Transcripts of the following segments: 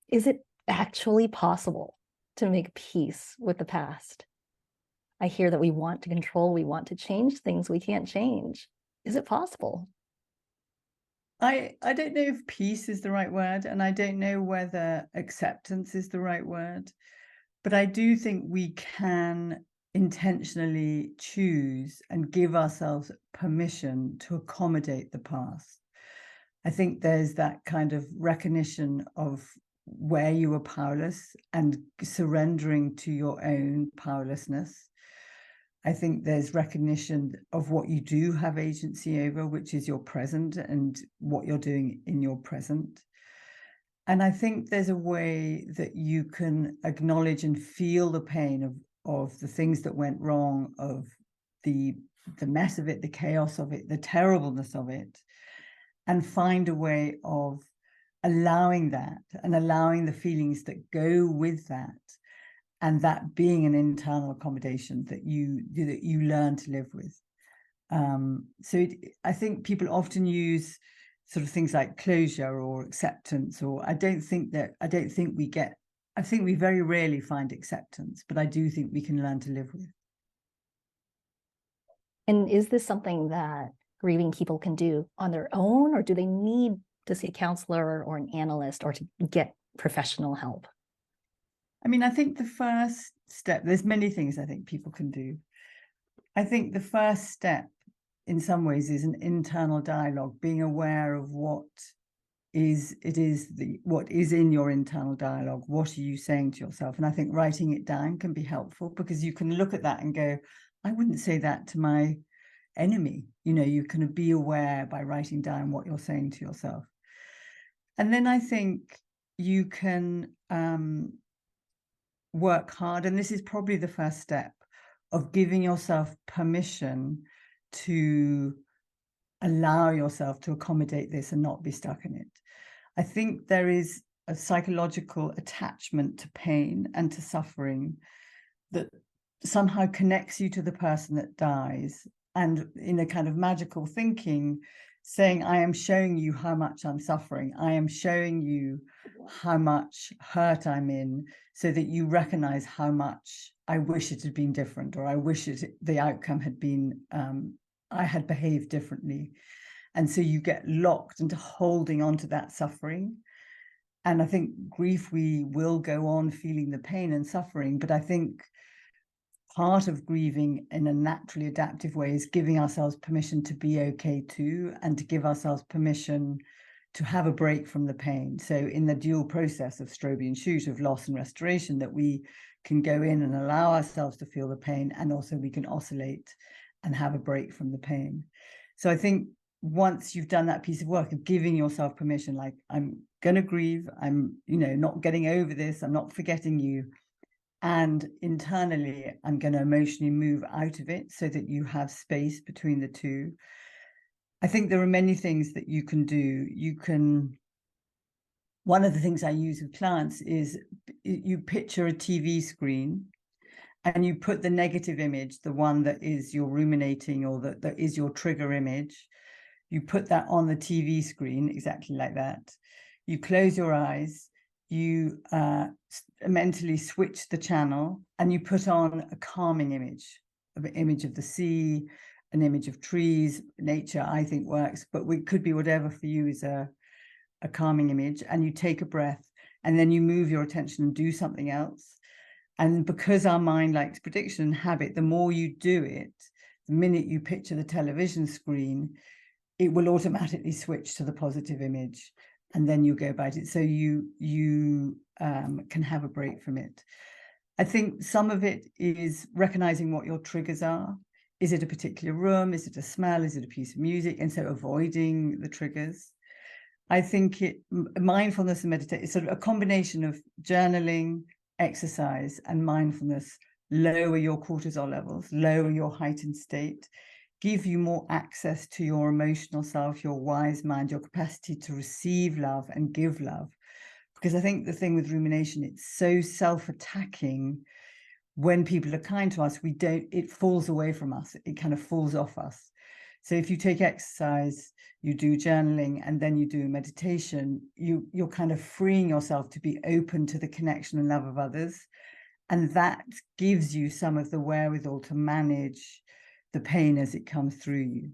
Is it actually possible to make peace with the past? I hear that we want to control, we want to change things we can't change. Is it possible? I don't know if peace is the right word, and I don't know whether acceptance is the right word, but I do think we can intentionally choose and give ourselves permission to accommodate the past. I think there's that kind of recognition of where you were powerless and surrendering to your own powerlessness. I think there's recognition of what you do have agency over, which is your present and what you're doing in your present. And I think there's a way that you can acknowledge and feel the pain of the things that went wrong, of the mess of it, the chaos of it, the terribleness of it, and find a way of allowing that and allowing the feelings that go with that, and that being an internal accommodation that you learn to live with. I think people often use sort of things like closure or acceptance, or I think we very rarely find acceptance, but I do think we can learn to live with. And is this something that grieving people can do on their own, or do they need to see a counselor or an analyst or to get professional help? I mean, I think the first step, there's many things I think people can do. I think the first step in some ways is an internal dialogue, being aware of what is in your internal dialogue. What are you saying to yourself? And I think writing it down can be helpful, because you can look at that and go, I wouldn't say that to my enemy. You can be aware by writing down what you're saying to yourself. And then I think you can work hard, and this is probably the first step, of giving yourself permission to allow yourself to accommodate this and not be stuck in it. I think there is a psychological attachment to pain and to suffering that somehow connects you to the person that dies, and in a kind of magical thinking, saying, I am showing you how much I'm suffering. I am showing you how much hurt I'm in, so that you recognize how much I wish it had been different, or I wish the outcome had been, I had behaved differently. And so you get locked into holding on to that suffering. And I think grief, we will go on feeling the pain and suffering, but I think part of grieving in a naturally adaptive way is giving ourselves permission to be okay too, and to give ourselves permission to have a break from the pain. So in the dual process of Strobe and Shoot, of loss and restoration, that we can go in and allow ourselves to feel the pain, and also we can oscillate and have a break from the pain. So I think once you've done that piece of work of giving yourself permission, like, I'm going to grieve, I'm not getting over this, I'm not forgetting you, and internally I'm going to emotionally move out of it, so that you have space between the two. I think there are many things that you can do. One of the things I use with clients is, you picture a TV screen and you put the negative image, the one that is your ruminating, or that is your trigger image, you put that on the TV screen exactly like that. You close your eyes, you mentally switch the channel, and you put on a calming image, an image of the sea, an image of trees. Nature, I think, works, but it could be whatever for you is a calming image. And you take a breath, and then you move your attention and do something else. And because our mind likes prediction and habit, the more you do it, the minute you picture the television screen, it will automatically switch to the positive image, and then you go about it. So you can have a break from it. I think some of it is recognizing what your triggers are. Is it a particular room? Is it a smell? Is it a piece of music? And so avoiding the triggers. I think mindfulness and meditation is sort of a combination of journaling, exercise, and mindfulness. Lower your cortisol levels, lower your heightened state, give you more access to your emotional self, your wise mind, your capacity to receive love and give love. Because I think the thing with rumination, it's so self-attacking. When people are kind to us, it falls away from us. It kind of falls off us. So if you take exercise, you do journaling, and then you do meditation, you're kind of freeing yourself to be open to the connection and love of others. And that gives you some of the wherewithal to manage the pain as it comes through you.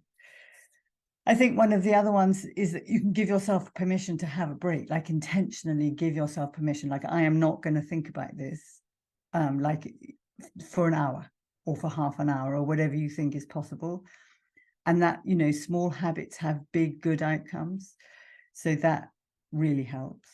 I think one of the other ones is that you can give yourself permission to have a break, like intentionally give yourself permission. Like, I am not going to think about this, like for an hour or for half an hour or whatever you think is possible. And that, you know, small habits have big, good outcomes. So that really helps.